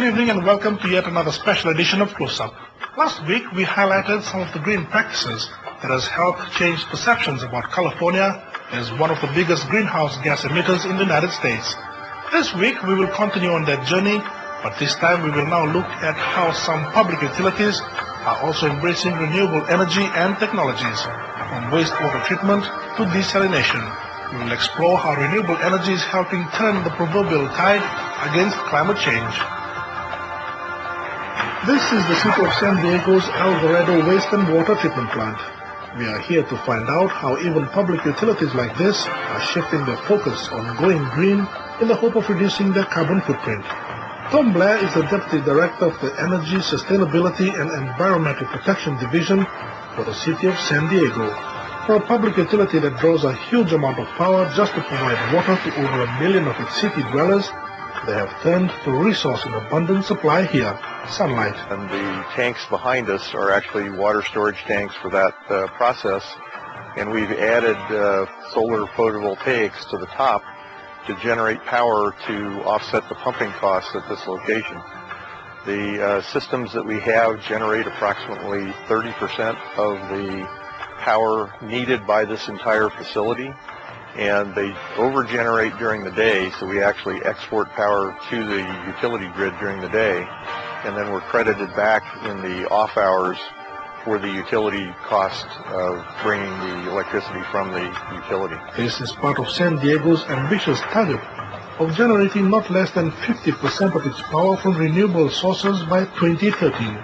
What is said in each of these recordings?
Good evening and welcome to yet another special edition of Close Up. Last week we highlighted some of the green practices that has helped change perceptions about California as one of the biggest greenhouse gas emitters in the United States. This week we will continue on that journey, but this time we will now look at how some public utilities are also embracing renewable energy and technologies, from wastewater treatment to desalination. We will explore how renewable energy is helping turn the proverbial tide against climate change. This is the city of San Diego's El Dorado Waste and Water Treatment Plant. We are here to find out how even public utilities like this are shifting their focus on going green in the hope of reducing their carbon footprint. Tom Blair is the Deputy Director of the Energy, Sustainability and Environmental Protection Division for the city of San Diego. For a public utility that draws a huge amount of power just to provide water to over 1 million of its city dwellers, they have turned to a resource in abundant supply here, sunlight. And the tanks behind us are actually water storage tanks for that process. And we've added solar photovoltaics to the top to generate power to offset the pumping costs at this location. The systems that we have generate approximately 30% of the power needed by this entire facility, and they over-generate during the day, so we actually export power to the utility grid during the day, and then we're credited back in the off hours for the utility cost of bringing the electricity from the utility. This is part of San Diego's ambitious target of generating not less than 50% of its power from renewable sources by 2013.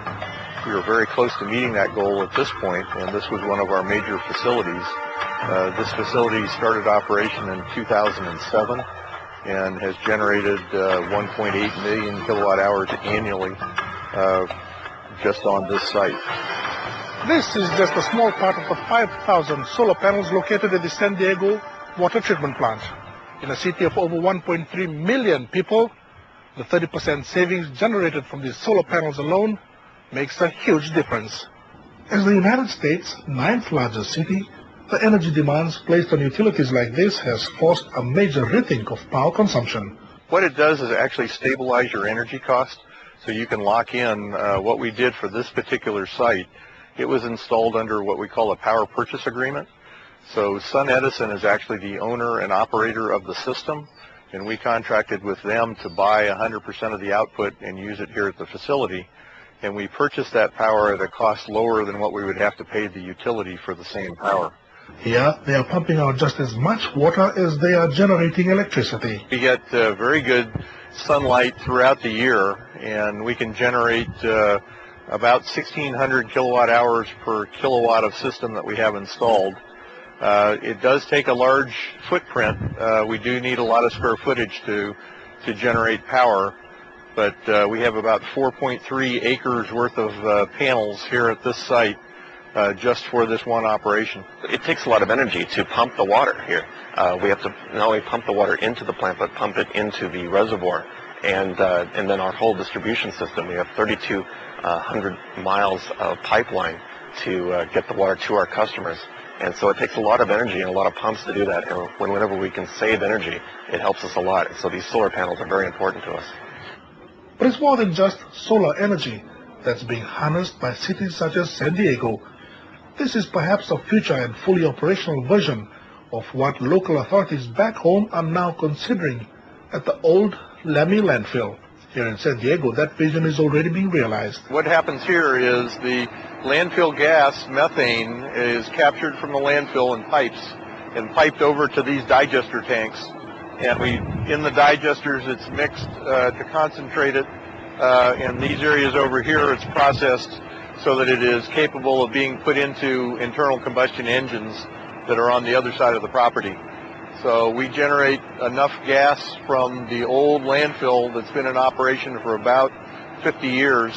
We were very close to meeting that goal at this point, and this was one of our major facilities. This facility started operation in 2007 and has generated 1.8 million kilowatt hours annually just on this site. This is just a small part of the 5,000 solar panels located at the San Diego water treatment plant. In a city of over 1.3 million people, the 30% savings generated from these solar panels alone makes a huge difference. As the United States' 9th largest city, the energy demands placed on utilities like this has forced a major rethink of power consumption. What it does is actually stabilize your energy cost, so you can lock in what we did for this particular site. It was installed under what we call a power purchase agreement. So SunEdison is actually the owner and operator of the system, and we contracted with them to buy 100% of the output and use it here at the facility. And we purchased that power at a cost lower than what we would have to pay the utility for the same power. Here, they are pumping out just as much water as they are generating electricity. We get very good sunlight throughout the year, and we can generate about 1,600 kilowatt hours per kilowatt of system that we have installed. It does take a large footprint. We do need a lot of square footage to generate power, but we have about 4.3 acres worth of panels here at this site just for this one operation. It takes a lot of energy to pump the water here. We have to not only pump the water into the plant, but pump it into the reservoir, and then our whole distribution system. We have 3,200 miles of pipeline to get the water to our customers. And so it takes a lot of energy and a lot of pumps to do that. And whenever we can save energy, it helps us a lot. And so these solar panels are very important to us. But it's more than just solar energy that's being harnessed by cities such as San Diego. This is perhaps a future and fully operational version of what local authorities back home are now considering at the old Lemmy landfill. Here in San Diego, that vision is already being realized. What happens here is the landfill gas, methane, is captured from the landfill in pipes and piped over to these digester tanks. And in the digesters, it's mixed to concentrate it. In these areas over here, it's processed so that it is capable of being put into internal combustion engines that are on the other side of the property. So we generate enough gas from the old landfill that's been in operation for about 50 years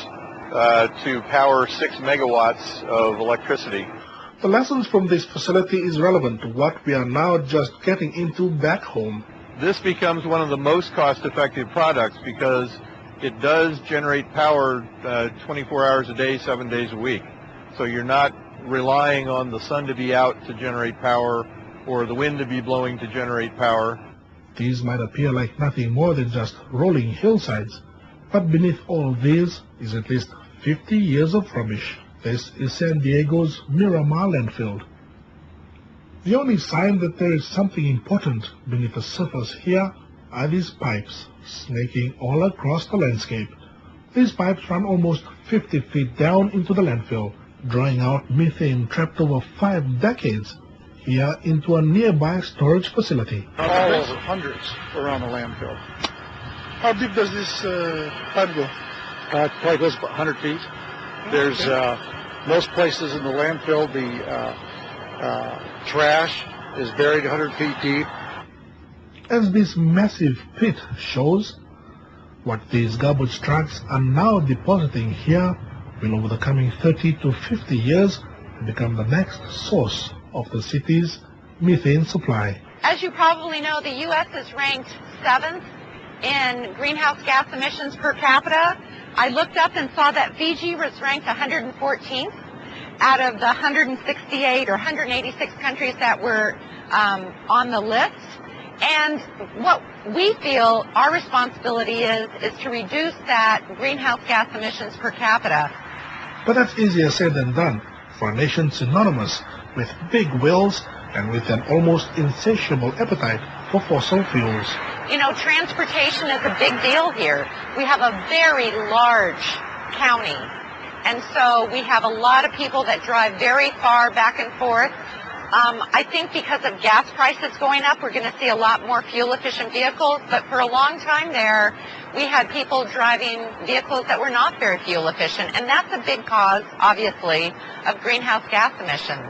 to power 6 megawatts of electricity. The lessons from this facility is relevant to what we are now just getting into back home. This becomes one of the most cost-effective products because it does generate power 24 hours a day, 7 days a week. So you're not relying on the sun to be out to generate power or the wind to be blowing to generate power. These might appear like nothing more than just rolling hillsides, But beneath all this is at least 50 years of rubbish. This is San Diego's Miramar landfill. The only sign that there is something important beneath the surface here are these pipes snaking all across the landscape. These pipes run almost 50 feet down into the landfill, drawing out methane trapped over 5 decades here into a nearby storage facility. All over, hundreds around the landfill. How deep does this pipe go? It probably goes about 100 feet. There's most places in the landfill, the trash is buried 100 feet deep. As this massive pit shows, what these garbage trucks are now depositing here will over the coming 30 to 50 years become the next source of the city's methane supply. As you probably know, the U.S. is ranked 7th in greenhouse gas emissions per capita. I looked up and saw that Fiji was ranked 114th out of the 168 or 186 countries that were on the list. And what we feel our responsibility is to reduce that greenhouse gas emissions per capita. But that's easier said than done for a nation synonymous with big wills and with an almost insatiable appetite for fossil fuels. You know, transportation is a big deal here. We have a very large county, and so we have a lot of people that drive very far back and forth. I think because of gas prices going up, we're going to see a lot more fuel-efficient vehicles, but for a long time there, we had people driving vehicles that were not very fuel-efficient, and that's a big cause, obviously, of greenhouse gas emissions.